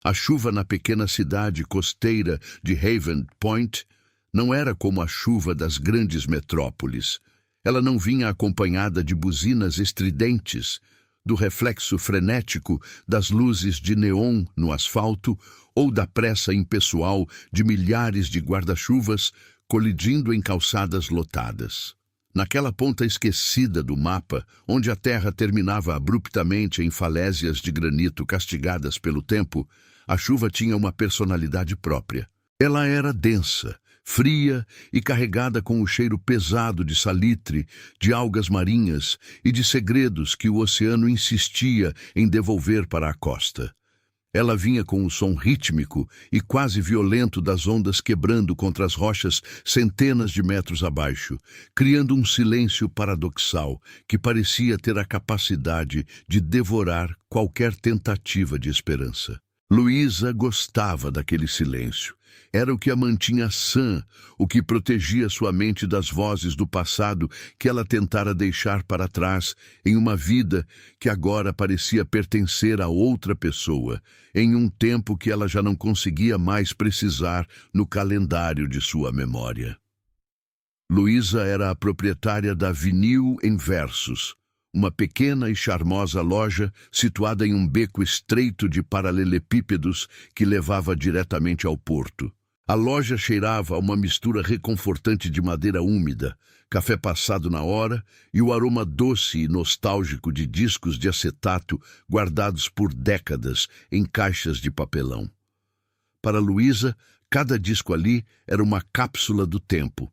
A chuva na pequena cidade costeira de Haven Point não era como a chuva das grandes metrópoles. Ela não vinha acompanhada de buzinas estridentes, do reflexo frenético das luzes de neon no asfalto ou da pressa impessoal de milhares de guarda-chuvas colidindo em calçadas lotadas. Naquela ponta esquecida do mapa, onde a terra terminava abruptamente em falésias de granito castigadas pelo tempo, a chuva tinha uma personalidade própria. Ela era densa, fria e carregada com o cheiro pesado de salitre, de algas marinhas e de segredos que o oceano insistia em devolver para a costa. Ela vinha com o som rítmico e quase violento das ondas quebrando contra as rochas centenas de metros abaixo, criando um silêncio paradoxal que parecia ter a capacidade de devorar qualquer tentativa de esperança. Luísa gostava daquele silêncio. Era o que a mantinha sã, o que protegia sua mente das vozes do passado que ela tentara deixar para trás em uma vida que agora parecia pertencer a outra pessoa, em um tempo que ela já não conseguia mais precisar no calendário de sua memória. Luísa era a proprietária da Vinil em Versos, uma pequena e charmosa loja situada em um beco estreito de paralelepípedos que levava diretamente ao porto. A loja cheirava a uma mistura reconfortante de madeira úmida, café passado na hora e o aroma doce e nostálgico de discos de acetato guardados por décadas em caixas de papelão. Para Luísa, cada disco ali era uma cápsula do tempo,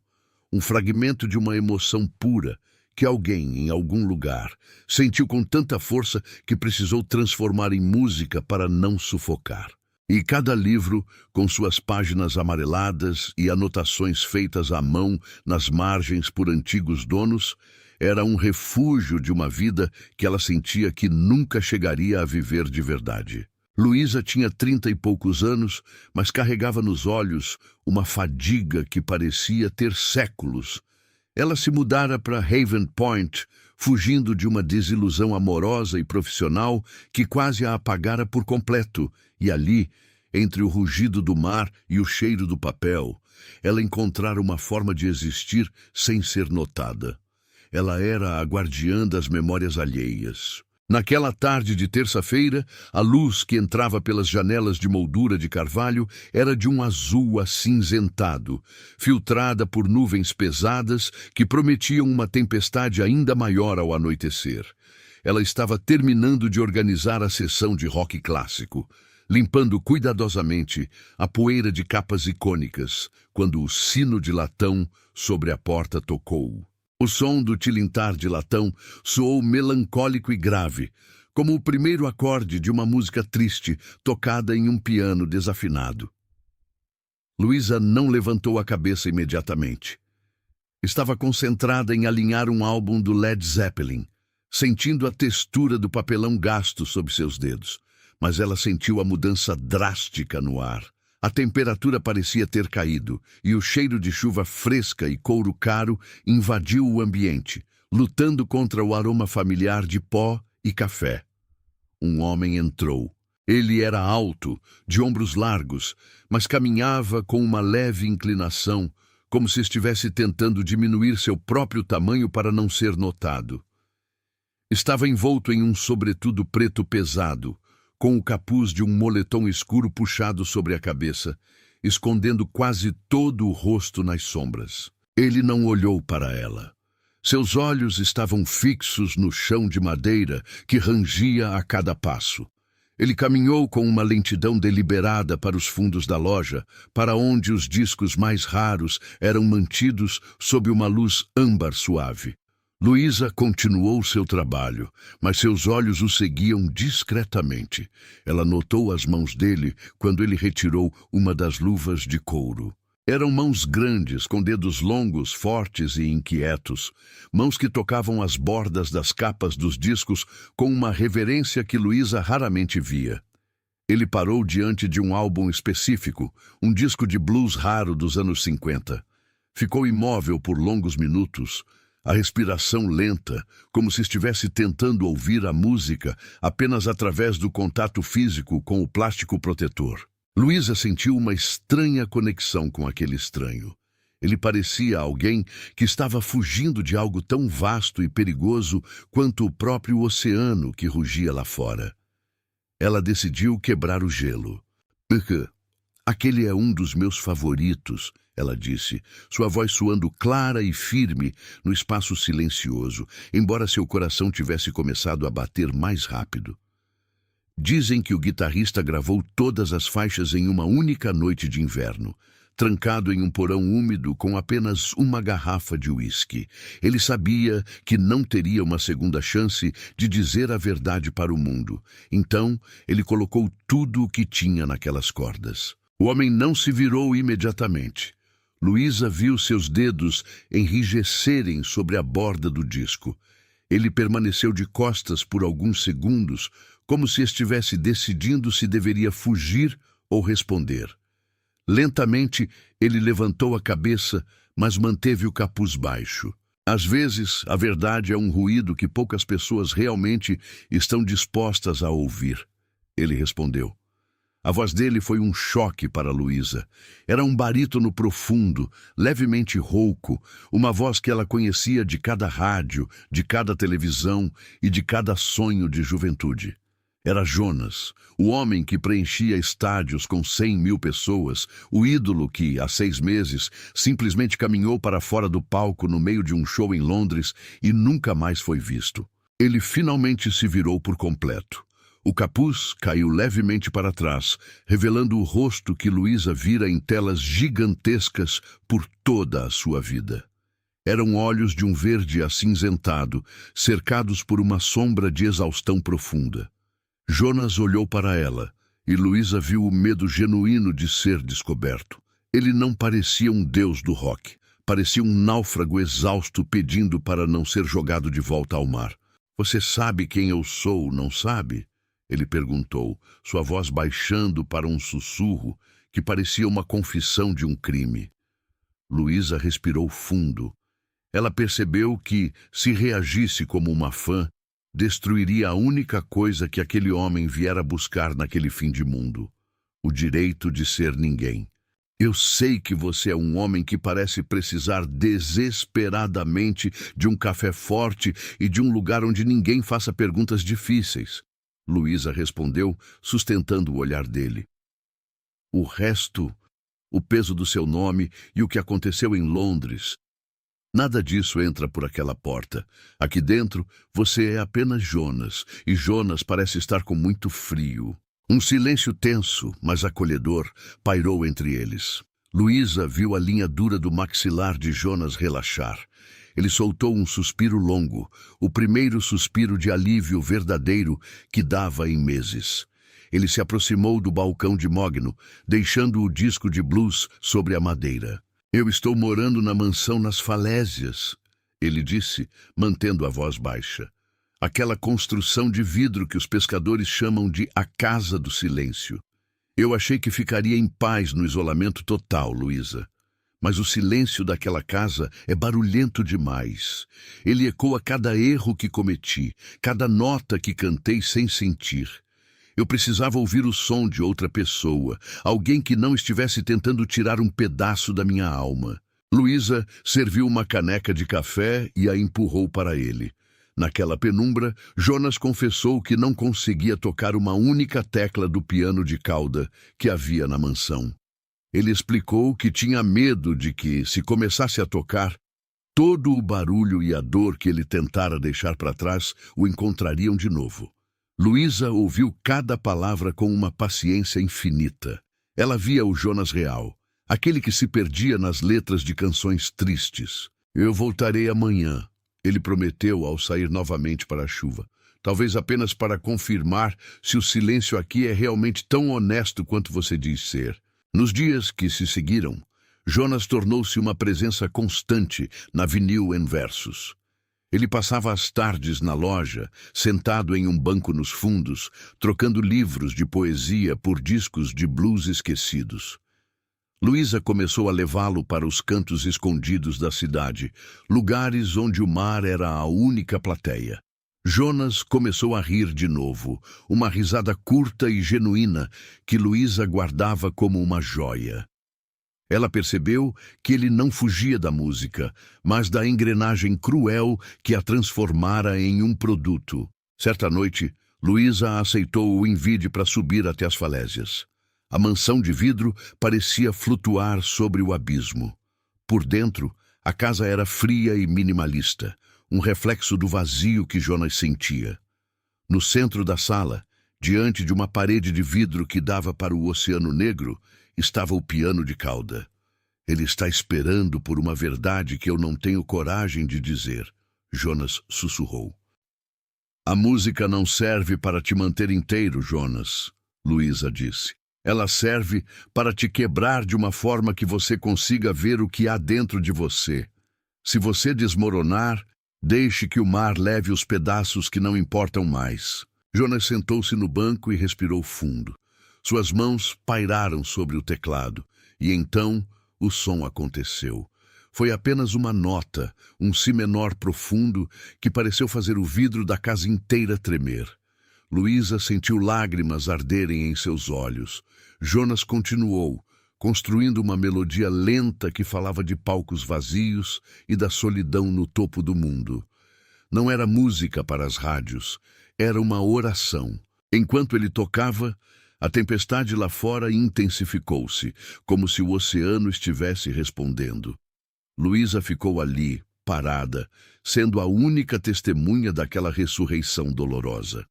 um fragmento de uma emoção pura, que alguém, em algum lugar, sentiu com tanta força que precisou transformar em música para não sufocar. E cada livro, com suas páginas amareladas e anotações feitas à mão nas margens por antigos donos, era um refúgio de uma vida que ela sentia que nunca chegaria a viver de verdade. Luísa tinha 30 e poucos anos, mas carregava nos olhos uma fadiga que parecia ter séculos. Ela se mudara para Haven Point, fugindo de uma desilusão amorosa e profissional que quase a apagara por completo, e ali, entre o rugido do mar e o cheiro do papel, ela encontrara uma forma de existir sem ser notada. Ela era a guardiã das memórias alheias. Naquela tarde de terça-feira, a luz que entrava pelas janelas de moldura de carvalho era de um azul acinzentado, filtrada por nuvens pesadas que prometiam uma tempestade ainda maior ao anoitecer. Ela estava terminando de organizar a sessão de rock clássico, limpando cuidadosamente a poeira de capas icônicas, quando o sino de latão sobre a porta tocou. O som do tilintar de latão soou melancólico e grave, como o primeiro acorde de uma música triste tocada em um piano desafinado. Luísa não levantou a cabeça imediatamente. Estava concentrada em alinhar um álbum do Led Zeppelin, sentindo a textura do papelão gasto sob seus dedos, mas ela sentiu a mudança drástica no ar. A temperatura parecia ter caído, e o cheiro de chuva fresca e couro caro invadiu o ambiente, lutando contra o aroma familiar de pó e café. Um homem entrou. Ele era alto, de ombros largos, mas caminhava com uma leve inclinação, como se estivesse tentando diminuir seu próprio tamanho para não ser notado. Estava envolto em um sobretudo preto pesado, com o capuz de um moletom escuro puxado sobre a cabeça, escondendo quase todo o rosto nas sombras. Ele não olhou para ela. Seus olhos estavam fixos no chão de madeira que rangia a cada passo. Ele caminhou com uma lentidão deliberada para os fundos da loja, para onde os discos mais raros eram mantidos sob uma luz âmbar suave. Luísa continuou seu trabalho, mas seus olhos o seguiam discretamente. Ela notou as mãos dele quando ele retirou uma das luvas de couro. Eram mãos grandes, com dedos longos, fortes e inquietos, mãos que tocavam as bordas das capas dos discos com uma reverência que Luísa raramente via. Ele parou diante de um álbum específico, um disco de blues raro dos anos 50. Ficou imóvel por longos minutos, a respiração lenta, como se estivesse tentando ouvir a música apenas através do contato físico com o plástico protetor. Luísa sentiu uma estranha conexão com aquele estranho. Ele parecia alguém que estava fugindo de algo tão vasto e perigoso quanto o próprio oceano que rugia lá fora. Ela decidiu quebrar o gelo. Aquele é um dos meus favoritos, ela disse, sua voz soando clara e firme no espaço silencioso, embora seu coração tivesse começado a bater mais rápido. Dizem que o guitarrista gravou todas as faixas em uma única noite de inverno, trancado em um porão úmido com apenas uma garrafa de uísque. Ele sabia que não teria uma segunda chance de dizer a verdade para o mundo. Então, ele colocou tudo o que tinha naquelas cordas. O homem não se virou imediatamente. Luísa viu seus dedos enrijecerem sobre a borda do disco. Ele permaneceu de costas por alguns segundos, como se estivesse decidindo se deveria fugir ou responder. Lentamente, ele levantou a cabeça, mas manteve o capuz baixo. Às vezes, a verdade é um ruído que poucas pessoas realmente estão dispostas a ouvir. Ele respondeu. A voz dele foi um choque para Luísa. Era um barítono profundo, levemente rouco, uma voz que ela conhecia de cada rádio, de cada televisão e de cada sonho de juventude. Era Jonas, o homem que preenchia estádios com 100.000 pessoas, o ídolo que, há 6 meses, simplesmente caminhou para fora do palco no meio de um show em Londres e nunca mais foi visto. Ele finalmente se virou por completo. O capuz caiu levemente para trás, revelando o rosto que Luísa vira em telas gigantescas por toda a sua vida. Eram olhos de um verde acinzentado, cercados por uma sombra de exaustão profunda. Jonas olhou para ela, e Luísa viu o medo genuíno de ser descoberto. Ele não parecia um deus do rock. Parecia um náufrago exausto pedindo para não ser jogado de volta ao mar. Você sabe quem eu sou, não sabe? Ele perguntou, sua voz baixando para um sussurro que parecia uma confissão de um crime. Luísa respirou fundo. Ela percebeu que, se reagisse como uma fã, destruiria a única coisa que aquele homem viera buscar naquele fim de mundo, o direito de ser ninguém. Eu sei que você é um homem que parece precisar desesperadamente de um café forte e de um lugar onde ninguém faça perguntas difíceis. Luísa respondeu, sustentando o olhar dele. O resto, o peso do seu nome e o que aconteceu em Londres, nada disso entra por aquela porta. Aqui dentro, você é apenas Jonas, e Jonas parece estar com muito frio. Um silêncio tenso, mas acolhedor, pairou entre eles. Luísa viu a linha dura do maxilar de Jonas relaxar. Ele soltou um suspiro longo, o primeiro suspiro de alívio verdadeiro que dava em meses. Ele se aproximou do balcão de mogno, deixando o disco de blues sobre a madeira. Eu estou morando na mansão nas falésias, ele disse, mantendo a voz baixa. Aquela construção de vidro que os pescadores chamam de a Casa do Silêncio. Eu achei que ficaria em paz no isolamento total, Luísa. Mas o silêncio daquela casa é barulhento demais. Ele ecoa cada erro que cometi, cada nota que cantei sem sentir. Eu precisava ouvir o som de outra pessoa, alguém que não estivesse tentando tirar um pedaço da minha alma. Luísa serviu uma caneca de café e a empurrou para ele. Naquela penumbra, Jonas confessou que não conseguia tocar uma única tecla do piano de cauda que havia na mansão. Ele explicou que tinha medo de que, se começasse a tocar, todo o barulho e a dor que ele tentara deixar para trás o encontrariam de novo. Luísa ouviu cada palavra com uma paciência infinita. Ela via o Jonas real, aquele que se perdia nas letras de canções tristes. Eu voltarei amanhã, ele prometeu ao sair novamente para a chuva. Talvez apenas para confirmar se o silêncio aqui é realmente tão honesto quanto você diz ser. Nos dias que se seguiram, Jonas tornou-se uma presença constante na Vinyl and Versus. Ele passava as tardes na loja, sentado em um banco nos fundos, trocando livros de poesia por discos de blues esquecidos. Luísa começou a levá-lo para os cantos escondidos da cidade, lugares onde o mar era a única plateia. Jonas começou a rir de novo, uma risada curta e genuína que Luísa guardava como uma joia. Ela percebeu que ele não fugia da música, mas da engrenagem cruel que a transformara em um produto. Certa noite, Luísa aceitou o envite para subir até as falésias. A mansão de vidro parecia flutuar sobre o abismo. Por dentro, a casa era fria e minimalista, um reflexo do vazio que Jonas sentia. No centro da sala, diante de uma parede de vidro que dava para o Oceano Negro, estava o piano de cauda. Ele está esperando por uma verdade que eu não tenho coragem de dizer, Jonas sussurrou. A música não serve para te manter inteiro, Jonas, Luísa disse. Ela serve para te quebrar de uma forma que você consiga ver o que há dentro de você. Se você desmoronar, deixe que o mar leve os pedaços que não importam mais. Jonas sentou-se no banco e respirou fundo. Suas mãos pairaram sobre o teclado, e então o som aconteceu. Foi apenas uma nota, um si menor profundo, que pareceu fazer o vidro da casa inteira tremer. Luísa sentiu lágrimas arderem em seus olhos. Jonas continuou, construindo uma melodia lenta que falava de palcos vazios e da solidão no topo do mundo. Não era música para as rádios, era uma oração. Enquanto ele tocava, a tempestade lá fora intensificou-se, como se o oceano estivesse respondendo. Luísa ficou ali, parada, sendo a única testemunha daquela ressurreição dolorosa.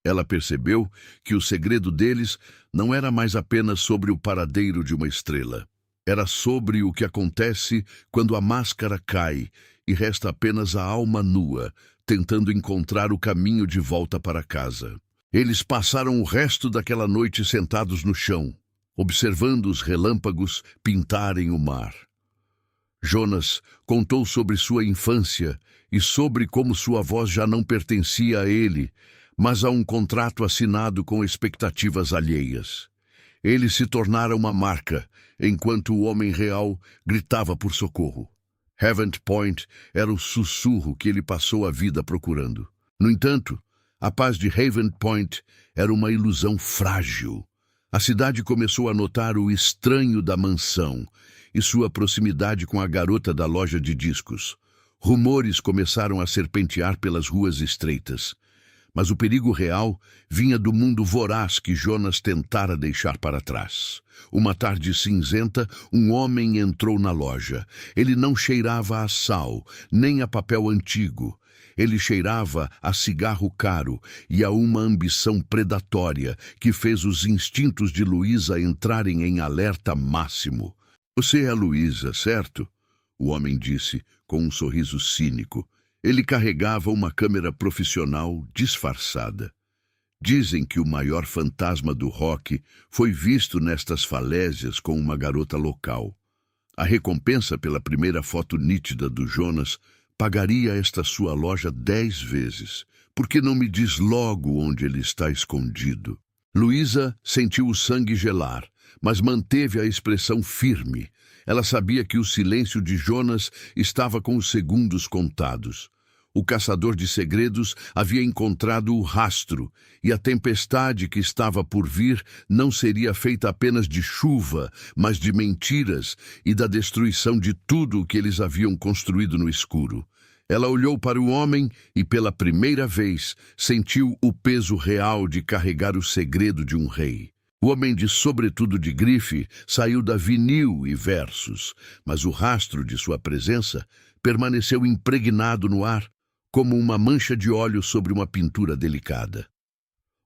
Ela percebeu que o segredo deles não era mais apenas sobre o paradeiro de uma estrela. Era sobre o que acontece quando a máscara cai e resta apenas a alma nua, tentando encontrar o caminho de volta para casa. Eles passaram o resto daquela noite sentados no chão, observando os relâmpagos pintarem o mar. Jonas contou sobre sua infância e sobre como sua voz já não pertencia a ele, mas a um contrato assinado com expectativas alheias. Ele se tornara uma marca, enquanto o homem real gritava por socorro. Haven Point era o sussurro que ele passou a vida procurando. No entanto, a paz de Haven Point era uma ilusão frágil. A cidade começou a notar o estranho da mansão e sua proximidade com a garota da loja de discos. Rumores começaram a serpentear pelas ruas estreitas. Mas o perigo real vinha do mundo voraz que Jonas tentara deixar para trás. Uma tarde cinzenta, um homem entrou na loja. Ele não cheirava a sal, nem a papel antigo. Ele cheirava a cigarro caro e a uma ambição predatória que fez os instintos de Luísa entrarem em alerta máximo. Você é a Luísa, certo? O homem disse, com um sorriso cínico. Ele carregava uma câmera profissional disfarçada. Dizem que o maior fantasma do rock foi visto nestas falésias com uma garota local. A recompensa pela primeira foto nítida do Jonas pagaria esta sua loja 10 vezes. Por que não me diz logo onde ele está escondido? Luísa sentiu o sangue gelar, mas manteve a expressão firme. Ela sabia que o silêncio de Jonas estava com os segundos contados. O caçador de segredos havia encontrado o rastro, e a tempestade que estava por vir não seria feita apenas de chuva, mas de mentiras e da destruição de tudo o que eles haviam construído no escuro. Ela olhou para o homem e, pela primeira vez, sentiu o peso real de carregar o segredo de um rei. O homem de sobretudo de grife saiu da vinil e versos, mas o rastro de sua presença permaneceu impregnado no ar, como uma mancha de óleo sobre uma pintura delicada.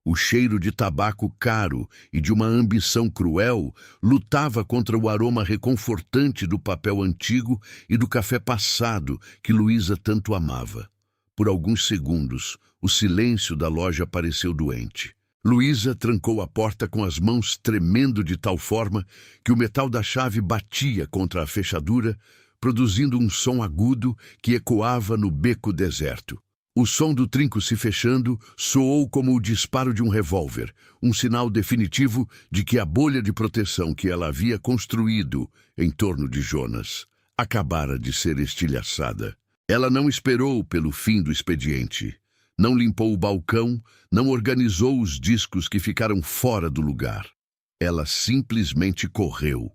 O cheiro de tabaco caro e de uma ambição cruel lutava contra o aroma reconfortante do papel antigo e do café passado que Luísa tanto amava. Por alguns segundos, o silêncio da loja pareceu doente. Luísa trancou a porta com as mãos tremendo de tal forma que o metal da chave batia contra a fechadura, produzindo um som agudo que ecoava no beco deserto. O som do trinco se fechando soou como o disparo de um revólver, um sinal definitivo de que a bolha de proteção que ela havia construído em torno de Jonas acabara de ser estilhaçada. Ela não esperou pelo fim do expediente. Não limpou o balcão, não organizou os discos que ficaram fora do lugar. Ela simplesmente correu.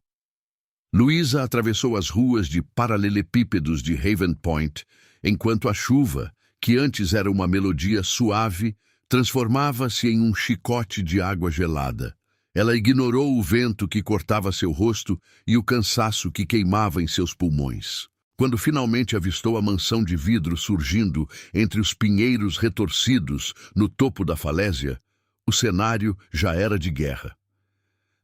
Luísa atravessou as ruas de paralelepípedos de Haven Point, enquanto a chuva, que antes era uma melodia suave, transformava-se em um chicote de água gelada. Ela ignorou o vento que cortava seu rosto e o cansaço que queimava em seus pulmões. Quando finalmente avistou a mansão de vidro surgindo entre os pinheiros retorcidos no topo da falésia, o cenário já era de guerra.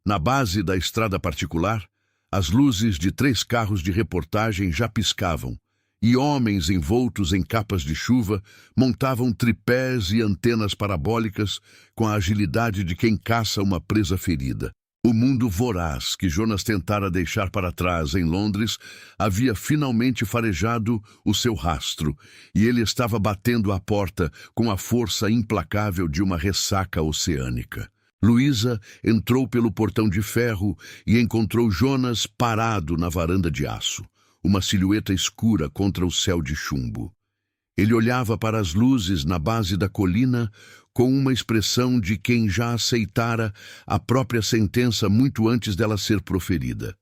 Na base da estrada particular, as luzes de 3 carros de reportagem já piscavam, e homens envoltos em capas de chuva montavam tripés e antenas parabólicas com a agilidade de quem caça uma presa ferida. O mundo voraz que Jonas tentara deixar para trás em Londres havia finalmente farejado o seu rastro, e ele estava batendo à porta com a força implacável de uma ressaca oceânica. Luísa entrou pelo portão de ferro e encontrou Jonas parado na varanda de aço, uma silhueta escura contra o céu de chumbo. Ele olhava para as luzes na base da colina com uma expressão de quem já aceitara a própria sentença muito antes dela ser proferida.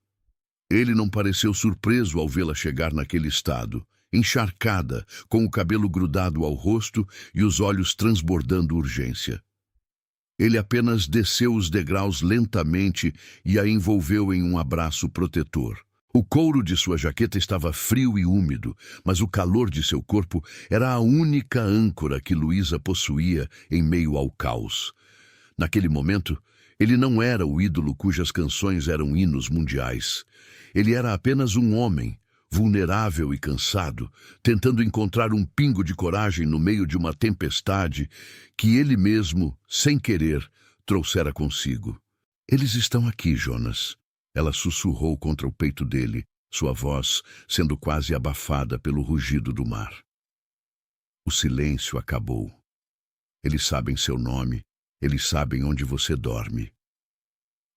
Ele não pareceu surpreso ao vê-la chegar naquele estado, encharcada, com o cabelo grudado ao rosto e os olhos transbordando urgência. Ele apenas desceu os degraus lentamente e a envolveu em um abraço protetor. O couro de sua jaqueta estava frio e úmido, mas o calor de seu corpo era a única âncora que Luísa possuía em meio ao caos. Naquele momento, ele não era o ídolo cujas canções eram hinos mundiais. Ele era apenas um homem, vulnerável e cansado, tentando encontrar um pingo de coragem no meio de uma tempestade que ele mesmo, sem querer, trouxera consigo. Eles estão aqui, Jonas. Ela sussurrou contra o peito dele, sua voz sendo quase abafada pelo rugido do mar. O silêncio acabou. Eles sabem seu nome, eles sabem onde você dorme.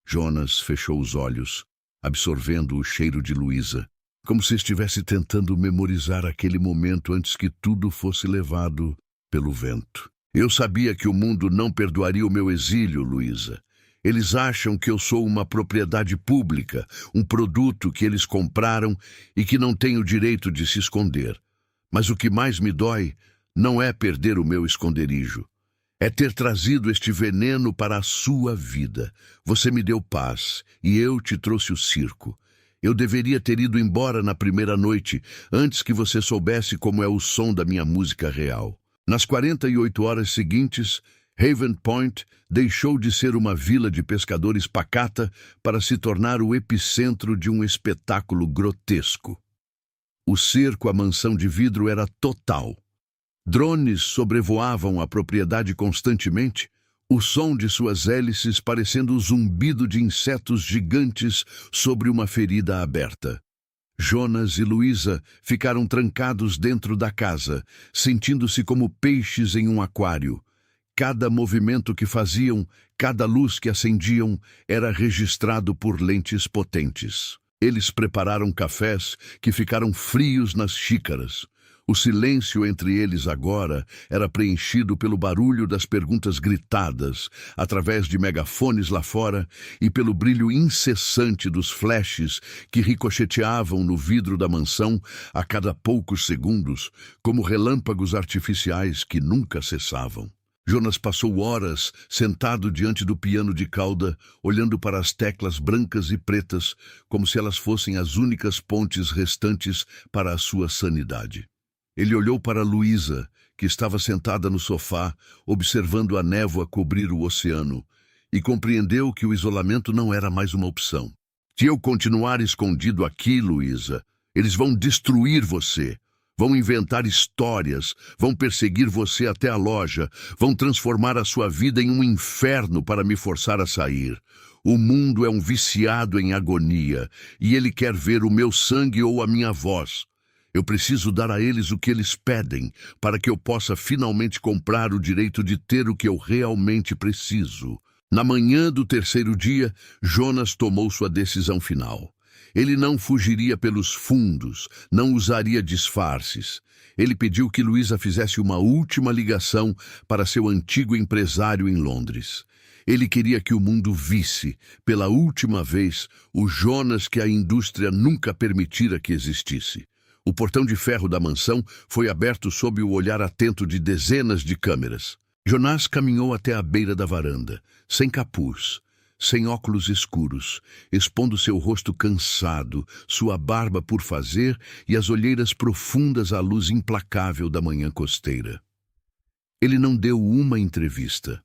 Jonas fechou os olhos, absorvendo o cheiro de Luísa, como se estivesse tentando memorizar aquele momento antes que tudo fosse levado pelo vento. Eu sabia que o mundo não perdoaria o meu exílio, Luísa. Eles acham que eu sou uma propriedade pública, um produto que eles compraram e que não tem o direito de se esconder. Mas o que mais me dói não é perder o meu esconderijo. É ter trazido este veneno para a sua vida. Você me deu paz e eu te trouxe o circo. Eu deveria ter ido embora na primeira noite, antes que você soubesse como é o som da minha música real. Nas 48 horas seguintes, Haven Point deixou de ser uma vila de pescadores pacata para se tornar o epicentro de um espetáculo grotesco. O cerco à mansão de vidro era total. Drones sobrevoavam a propriedade constantemente, o som de suas hélices parecendo o zumbido de insetos gigantes sobre uma ferida aberta. Jonas e Luísa ficaram trancados dentro da casa, sentindo-se como peixes em um aquário. Cada movimento que faziam, cada luz que acendiam, era registrado por lentes potentes. Eles prepararam cafés que ficaram frios nas xícaras. O silêncio entre eles agora era preenchido pelo barulho das perguntas gritadas, através de megafones lá fora, e pelo brilho incessante dos flashes que ricocheteavam no vidro da mansão a cada poucos segundos, como relâmpagos artificiais que nunca cessavam. Jonas passou horas sentado diante do piano de cauda, olhando para as teclas brancas e pretas, como se elas fossem as únicas pontes restantes para a sua sanidade. Ele olhou para Luísa, que estava sentada no sofá, observando a névoa cobrir o oceano, e compreendeu que o isolamento não era mais uma opção. Se eu continuar escondido aqui, Luísa, eles vão destruir você. Vão inventar histórias, vão perseguir você até a loja, vão transformar a sua vida em um inferno para me forçar a sair. O mundo é um viciado em agonia, e ele quer ver o meu sangue ou a minha voz. Eu preciso dar a eles o que eles pedem, para que eu possa finalmente comprar o direito de ter o que eu realmente preciso. Na manhã do terceiro dia, Jonas tomou sua decisão final. Ele não fugiria pelos fundos, não usaria disfarces. Ele pediu que Luísa fizesse uma última ligação para seu antigo empresário em Londres. Ele queria que o mundo visse, pela última vez, o Jonas que a indústria nunca permitira que existisse. O portão de ferro da mansão foi aberto sob o olhar atento de dezenas de câmeras. Jonas caminhou até a beira da varanda, sem capuz, sem óculos escuros, expondo seu rosto cansado, sua barba por fazer e as olheiras profundas à luz implacável da manhã costeira. Ele não deu uma entrevista.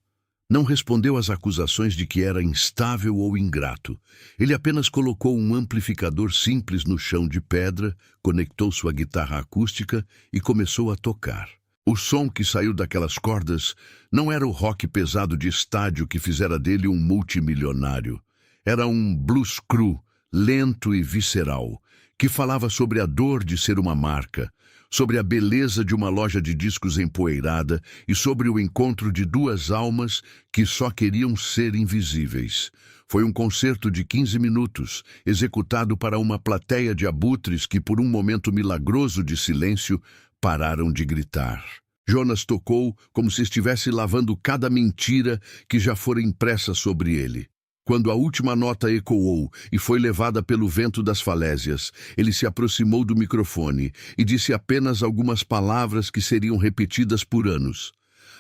Não respondeu às acusações de que era instável ou ingrato. Ele apenas colocou um amplificador simples no chão de pedra, conectou sua guitarra acústica e começou a tocar. O som que saiu daquelas cordas não era o rock pesado de estádio que fizera dele um multimilionário. Era um blues cru, lento e visceral, que falava sobre a dor de ser uma marca, sobre a beleza de uma loja de discos empoeirada e sobre o encontro de duas almas que só queriam ser invisíveis. Foi um concerto de 15 minutos, executado para uma plateia de abutres que, por um momento milagroso de silêncio, pararam de gritar. Jonas tocou como se estivesse lavando cada mentira que já fora impressa sobre ele. Quando a última nota ecoou e foi levada pelo vento das falésias, ele se aproximou do microfone e disse apenas algumas palavras que seriam repetidas por anos.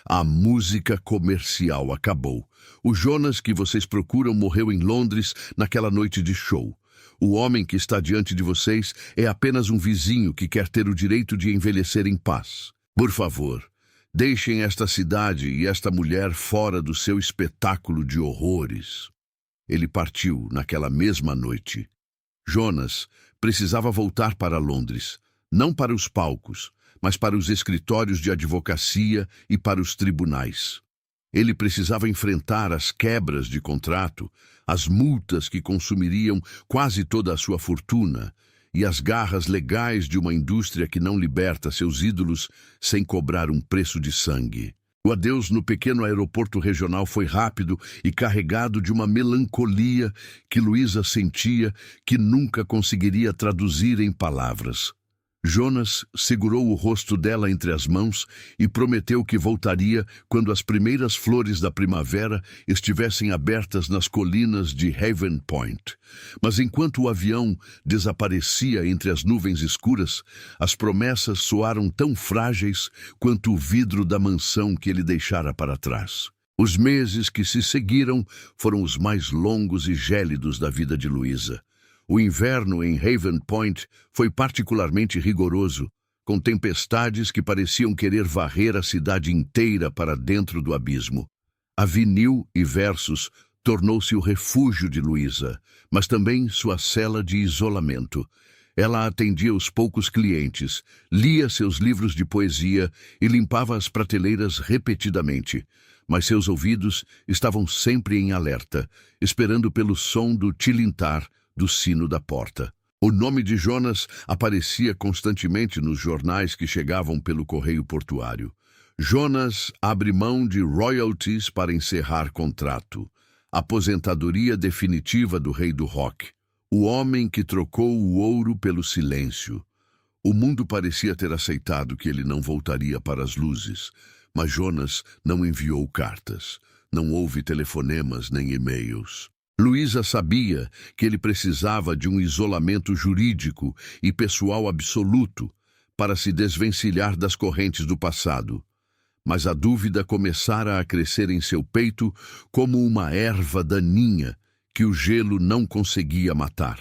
A música comercial acabou. O Jonas que vocês procuram morreu em Londres naquela noite de show. O homem que está diante de vocês é apenas um vizinho que quer ter o direito de envelhecer em paz. Por favor, deixem esta cidade e esta mulher fora do seu espetáculo de horrores. Ele partiu naquela mesma noite. Jonas precisava voltar para Londres, não para os palcos, mas para os escritórios de advocacia e para os tribunais. Ele precisava enfrentar as quebras de contrato, as multas que consumiriam quase toda a sua fortuna e as garras legais de uma indústria que não liberta seus ídolos sem cobrar um preço de sangue. O adeus no pequeno aeroporto regional foi rápido e carregado de uma melancolia que Luísa sentia que nunca conseguiria traduzir em palavras. Jonas segurou o rosto dela entre as mãos e prometeu que voltaria quando as primeiras flores da primavera estivessem abertas nas colinas de Haven Point. Mas enquanto o avião desaparecia entre as nuvens escuras, as promessas soaram tão frágeis quanto o vidro da mansão que ele deixara para trás. Os meses que se seguiram foram os mais longos e gélidos da vida de Luísa. O inverno em Haven Point foi particularmente rigoroso, com tempestades que pareciam querer varrer a cidade inteira para dentro do abismo. A vinil e versos tornou-se o refúgio de Luísa, mas também sua cela de isolamento. Ela atendia os poucos clientes, lia seus livros de poesia e limpava as prateleiras repetidamente, mas seus ouvidos estavam sempre em alerta, esperando pelo som do tilintar do sino da porta. O nome de Jonas aparecia constantemente nos jornais que chegavam pelo correio portuário. Jonas abre mão de royalties para encerrar contrato. Aposentadoria definitiva do rei do rock. O homem que trocou o ouro pelo silêncio. O mundo parecia ter aceitado que ele não voltaria para as luzes, mas Jonas não enviou cartas. Não houve telefonemas nem e-mails. Luísa sabia que ele precisava de um isolamento jurídico e pessoal absoluto para se desvencilhar das correntes do passado. Mas a dúvida começara a crescer em seu peito como uma erva daninha que o gelo não conseguia matar.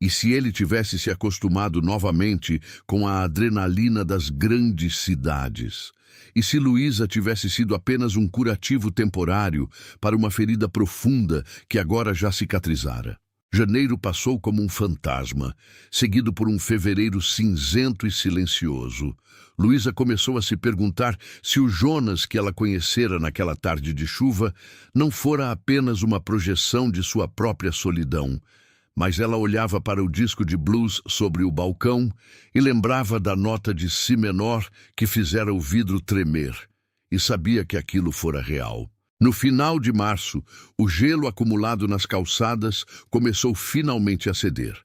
E se ele tivesse se acostumado novamente com a adrenalina das grandes cidades? E se Luísa tivesse sido apenas um curativo temporário para uma ferida profunda que agora já cicatrizara? Janeiro passou como um fantasma, seguido por um fevereiro cinzento e silencioso. Luísa começou a se perguntar se o Jonas que ela conhecera naquela tarde de chuva não fora apenas uma projeção de sua própria solidão, mas ela olhava para o disco de blues sobre o balcão e lembrava da nota de si menor que fizera o vidro tremer, e sabia que aquilo fora real. No final de março, o gelo acumulado nas calçadas começou finalmente a ceder.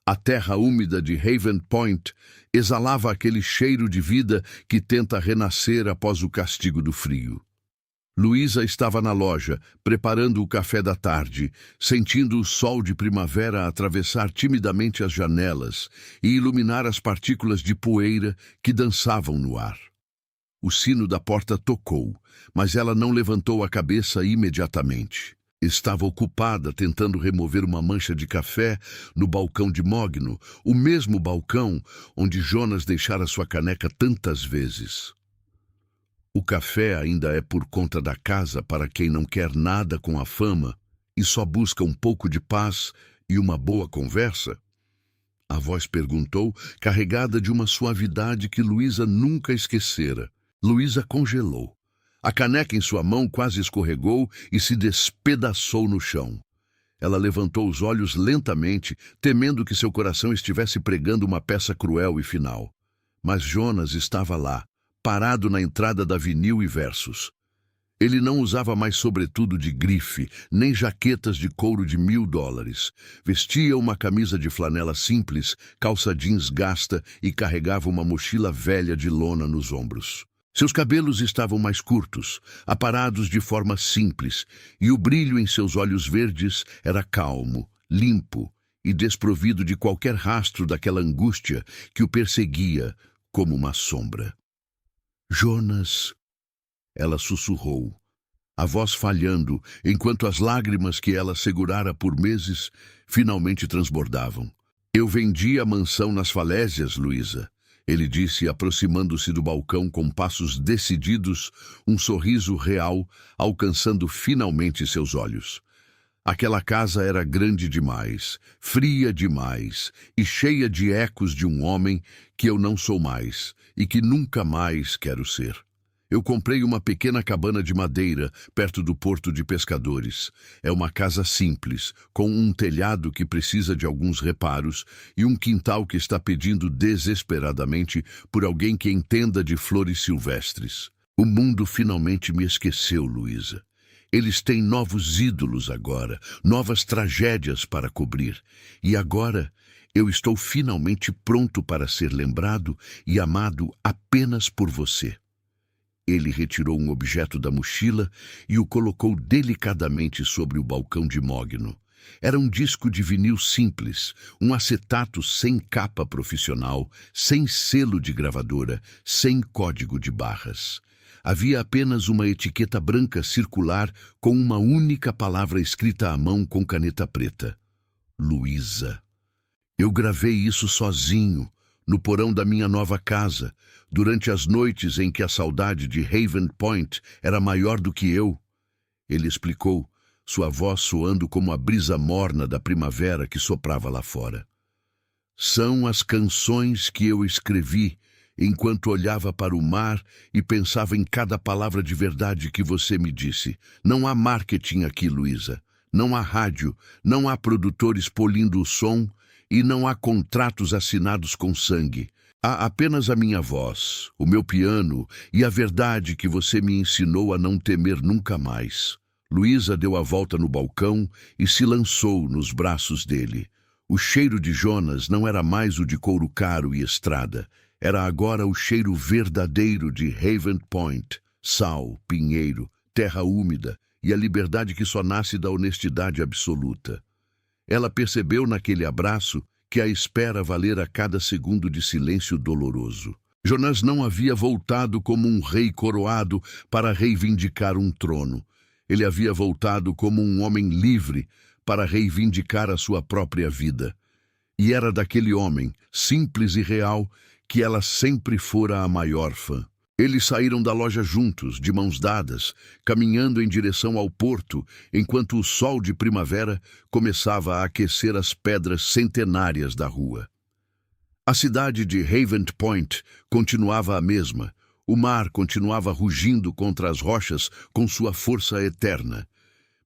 A terra úmida de Haven Point exalava aquele cheiro de vida que tenta renascer após o castigo do frio. Luísa estava na loja, preparando o café da tarde, sentindo o sol de primavera atravessar timidamente as janelas e iluminar as partículas de poeira que dançavam no ar. O sino da porta tocou, mas ela não levantou a cabeça imediatamente. Estava ocupada tentando remover uma mancha de café no balcão de mogno, o mesmo balcão onde Jonas deixara sua caneca tantas vezes. O café ainda é por conta da casa para quem não quer nada com a fama e só busca um pouco de paz e uma boa conversa? A voz perguntou, carregada de uma suavidade que Luísa nunca esquecera. Luísa congelou. A caneca em sua mão quase escorregou e se despedaçou no chão. Ela levantou os olhos lentamente, temendo que seu coração estivesse pregando uma peça cruel e final. Mas Jonas estava lá, parado na entrada da Vinil e Versus. Ele não usava mais sobretudo de grife, nem jaquetas de couro de $1000. Vestia uma camisa de flanela simples, calça jeans gasta e carregava uma mochila velha de lona nos ombros. Seus cabelos estavam mais curtos, aparados de forma simples, e o brilho em seus olhos verdes era calmo, limpo e desprovido de qualquer rastro daquela angústia que o perseguia como uma sombra. Jonas, ela sussurrou, a voz falhando, enquanto as lágrimas que ela segurara por meses finalmente transbordavam. Eu vendi a mansão nas falésias, Luísa. Ele disse, aproximando-se do balcão com passos decididos, um sorriso real, alcançando finalmente seus olhos. Aquela casa era grande demais, fria demais e cheia de ecos de um homem que eu não sou mais e que nunca mais quero ser. Eu comprei uma pequena cabana de madeira perto do porto de pescadores. É uma casa simples, com um telhado que precisa de alguns reparos e um quintal que está pedindo desesperadamente por alguém que entenda de flores silvestres. O mundo finalmente me esqueceu, Luísa. Eles têm novos ídolos agora, novas tragédias para cobrir. E agora eu estou finalmente pronto para ser lembrado e amado apenas por você. Ele retirou um objeto da mochila e o colocou delicadamente sobre o balcão de mogno. Era um disco de vinil simples, um acetato sem capa profissional, sem selo de gravadora, sem código de barras. Havia apenas uma etiqueta branca circular com uma única palavra escrita à mão com caneta preta. Luísa. Eu gravei isso sozinho, no porão da minha nova casa, durante as noites em que a saudade de Haven Point era maior do que eu. Ele explicou, sua voz soando como a brisa morna da primavera que soprava lá fora. São as canções que eu escrevi enquanto olhava para o mar e pensava em cada palavra de verdade que você me disse. Não há marketing aqui, Luísa. Não há rádio, não há produtores polindo o som e não há contratos assinados com sangue. Há apenas a minha voz, o meu piano e a verdade que você me ensinou a não temer nunca mais. Luísa deu a volta no balcão e se lançou nos braços dele. O cheiro de Jonas não era mais o de couro caro e estrada. Era agora o cheiro verdadeiro de Haven Point, sal, pinheiro, terra úmida e a liberdade que só nasce da honestidade absoluta. Ela percebeu naquele abraço que a espera valera cada segundo de silêncio doloroso. Jonas não havia voltado como um rei coroado para reivindicar um trono. Ele havia voltado como um homem livre para reivindicar a sua própria vida. E era daquele homem, simples e real, que ela sempre fora a maior fã. Eles saíram da loja juntos, de mãos dadas, caminhando em direção ao porto, enquanto o sol de primavera começava a aquecer as pedras centenárias da rua. A cidade de Haven Point continuava a mesma. O mar continuava rugindo contra as rochas com sua força eterna.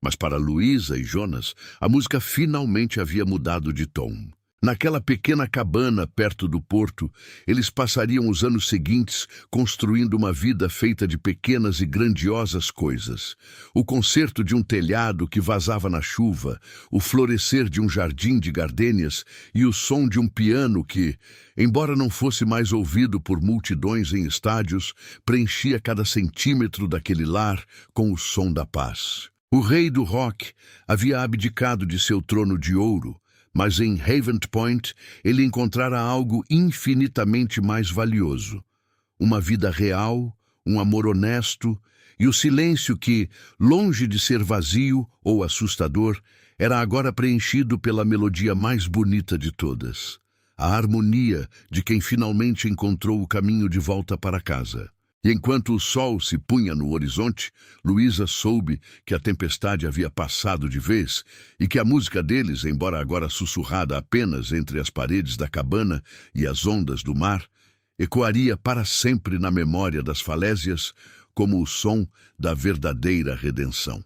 Mas para Luísa e Jonas, a música finalmente havia mudado de tom. Naquela pequena cabana perto do porto, eles passariam os anos seguintes construindo uma vida feita de pequenas e grandiosas coisas. O concerto de um telhado que vazava na chuva, o florescer de um jardim de gardênias e o som de um piano que, embora não fosse mais ouvido por multidões em estádios, preenchia cada centímetro daquele lar com o som da paz. O rei do rock havia abdicado de seu trono de ouro, mas em Haven Point ele encontrara algo infinitamente mais valioso. Uma vida real, um amor honesto e o silêncio que, longe de ser vazio ou assustador, era agora preenchido pela melodia mais bonita de todas. A harmonia de quem finalmente encontrou o caminho de volta para casa. E enquanto o sol se punha no horizonte, Luísa soube que a tempestade havia passado de vez e que a música deles, embora agora sussurrada apenas entre as paredes da cabana e as ondas do mar, ecoaria para sempre na memória das falésias como o som da verdadeira redenção.